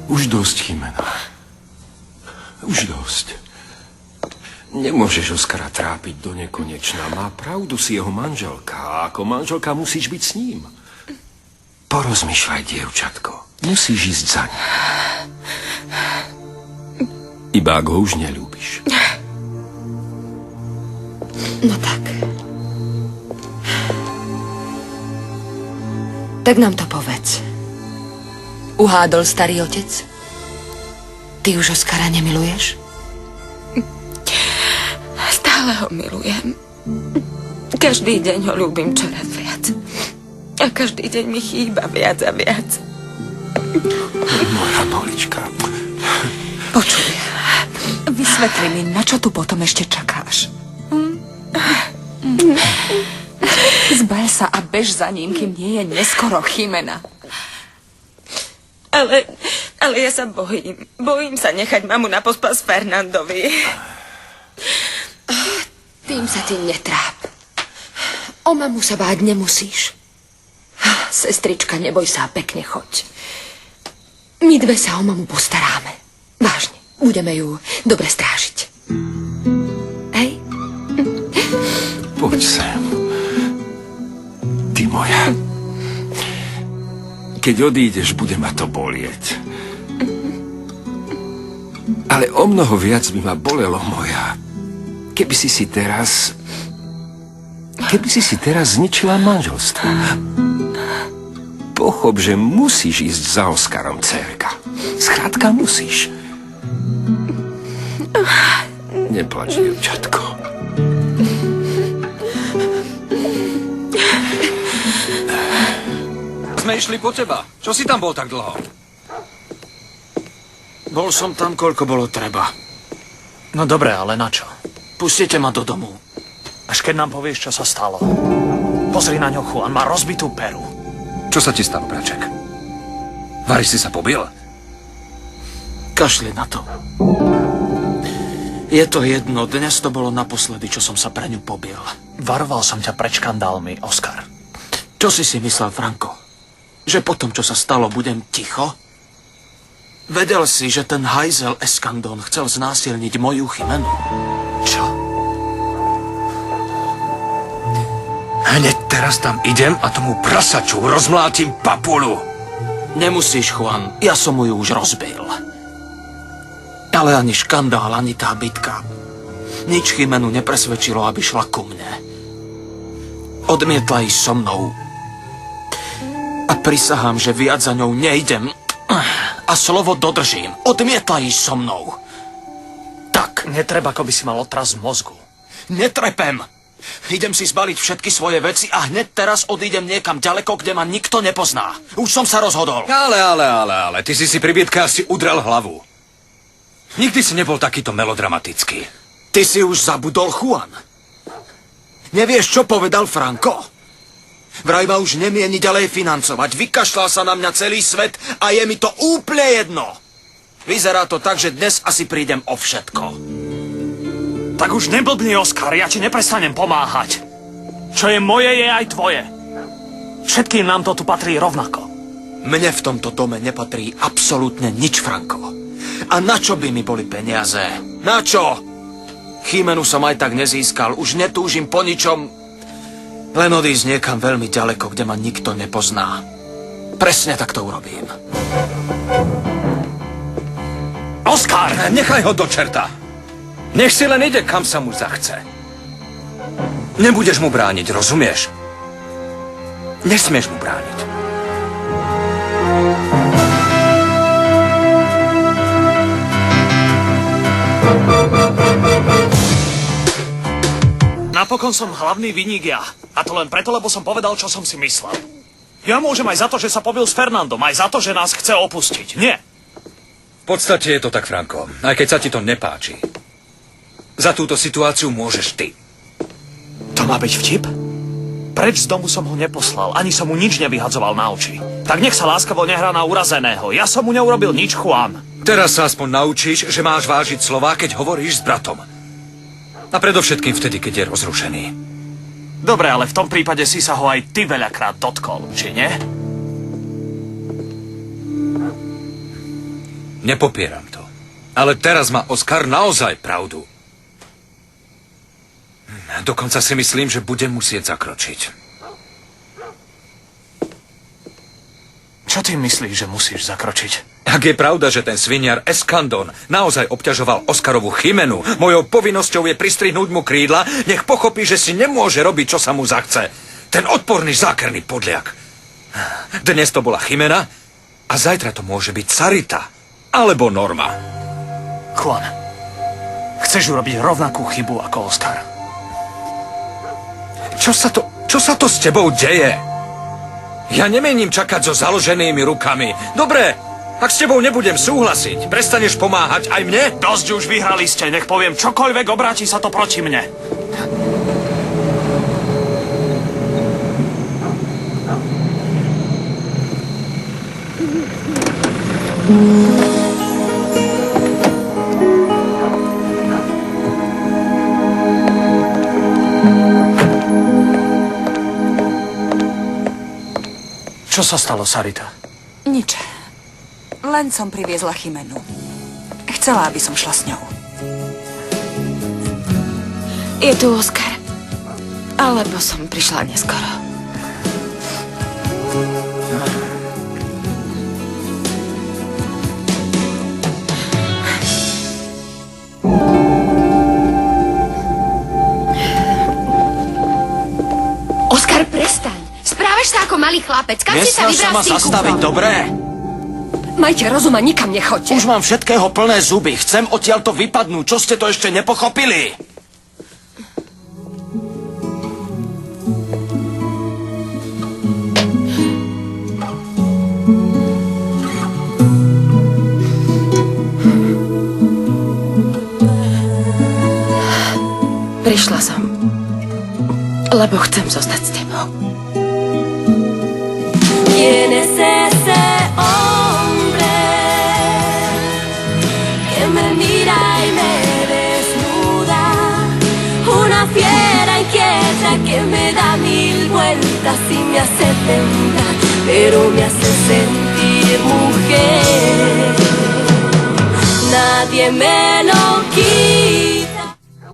Už dosť, Jimena. Už dosť. Nemôžeš Oskara trápiť do nekonečna. Má pravdu, si jeho manželka. A ako manželka musíš byť s ním. Porozmýšľaj, dievčatko. Musíš ísť za ním. Iba ak ho už neľúbiš. No tak. Tak nám to povedz. Uhádol starý otec? Ty už Oskara nemiluješ? Stále ho milujem. Každý deň ho ľúbim čoraz viac. A každý deň mi chýba viac a viac. Moja bolička. Počuj, vysvetli mi, na čo tu potom ešte čakáš? Zbal sa a bež za ním, kým nie je neskoro, Jimena. Ale ja sa bojím. Bojím sa nechať mamu na pospas Fernandovi. Tým sa ty netráp. O mamu sa báť nemusíš. Sestrička, neboj sa, pekne choď. My dve sa o mamu postaráme. Vážne, budeme ju dobre strážiť. Hej? Poď sem. Ty moja. Keď odídeš, bude ma to bolieť. Ale o mnoho viac by ma bolelo, moja. Keby si si teraz zničila manželstvo. Pochop, že musíš ísť za Oskarom, dcérka. Skrátka musíš. Neplač, dievčatko. Sme išli po teba. Čo si tam bol tak dlho? Bol som tam, koľko bolo treba. No dobre, ale na čo? Pustite ma do domu. Až keď nám povieš, čo sa stalo. Pozri na ňo, Juan, má rozbitú peru. Čo sa ti stalo, braček? Vary si sa pobil? Kašli na to. Je to jedno, dnes to bolo naposledy, čo som sa pre ňu pobil. Varoval som ťa pred škandálmi, Oskar. Čo si myslel, Franko? Že potom, čo sa stalo, budem ticho? Vedel si, že ten hajzel Escandón chcel znásilniť moju Jimenu? Čo? Hneď teraz tam idem a tomu prasaču rozmlátim papulu. Nemusíš, Juan, ja som mu ju už rozbil. Ale ani škandál, ani tá bitka. Nič Jimenu nepresvedčilo, aby šla ku mne. Odmietla ísť so mnou. A prisahám, že viac za ňou nejdem. A slovo dodržím. Odmietla ísť so mnou. Tak. Netreba, ako by si mal otras z mozgu. Netrepem. Idem si zbaliť všetky svoje veci a hneď teraz odídem niekam ďaleko, kde ma nikto nepozná. Už som sa rozhodol. Ale, ty si pri bietke asi udrel hlavu. Nikdy si nebol takýto melodramatický. Ty si už zabudol, Juan. Nevieš, čo povedal Franco? Vraj ma už nemieni ďalej financovať. Vykašľal sa na mňa celý svet a je mi to úplne jedno. Vyzerá to tak, že dnes asi prídem o všetko. Tak už neblbni, Oskar, ja ti neprestanem pomáhať. Čo je moje, je aj tvoje. Všetkým nám to tu patrí rovnako. Mne v tomto dome nepatrí absolútne nič, Franko. A na čo by mi boli peniaze? Na čo? Jimenu som aj tak nezískal. Už netúžim po ničom. Len odísť niekam veľmi ďaleko, kde ma nikto nepozná. Presne tak to urobím. Oskar! Nechaj ho do čerta. Nech si len ide, kam sa mu zachce. Nebudeš mu brániť, rozumieš? Nesmieš mu brániť. Napokon som hlavný viník ja. A to len preto, lebo som povedal, čo som si myslel. Ja môžem aj za to, že sa pobil s Fernandom, aj za to, že nás chce opustiť. Nie. V podstate je to tak, Franko. Aj keď sa ti to nepáči. Za túto situáciu môžeš ty. To má byť vtip? Preč z domu som ho neposlal, ani som mu nič nevyhadzoval na oči. Tak nech sa láskavo nehrá na urazeného. Ja som mu neurobil nič, Juan. Teraz sa aspoň naučíš, že máš vážiť slová, keď hovoríš s bratom. A predovšetkým vtedy, keď je rozrušený. Dobre, ale v tom prípade si sa ho aj ty veľakrát dotkol, či nie? Nepopieram to. Ale teraz má Oskar naozaj pravdu. Dokonca si myslím, že budem musieť zakročiť. Čo ty myslíš, že musíš zakročiť? Ak je pravda, že ten sviniar Eskandon naozaj obťažoval Oskarovu chymenu, mojou povinnosťou je pristrihnúť mu krídla, nech pochopí, že si nemôže robiť, čo sa mu zachce. Ten odporný zákerný podliak. Dnes to bola chymena a zajtra to môže byť Sarita. Alebo Norma. Juan, chceš urobiť rovnakú chybu ako Oskar. Čo sa to s tebou deje? Ja nemienim čakať so založenými rukami. Dobre, ak s tebou nebudem súhlasiť, prestaneš pomáhať aj mne? Dosť už vyhrali ste, nech poviem čokoľvek, obráti sa to proti mne. Čo sa stalo, Sarita? Nič. Len som priviezla Chimenu. Chcela, aby som šla s ňou. Je tu Oskar. Alebo som prišla neskoro. Oskar, prestaň. Správaš sa ako malý chlapec. Kam si sa Nesnaž sa vybral ma s tým zastaviť, kúpom? dobre? Majte rozum a nikam nechoďte. Už mám všetkého plné zuby. Chcem odtiaľto vypadnúť. Čo ste to ešte nepochopili? Prišla som, lebo chcem zostať s tebou. ¿Quién es ese hombre que me mira y me desnuda? Una fiera inquieta que me da 1000 vueltas y me hace temblar, pero me hace sentir mujer. Nadie me lo quita.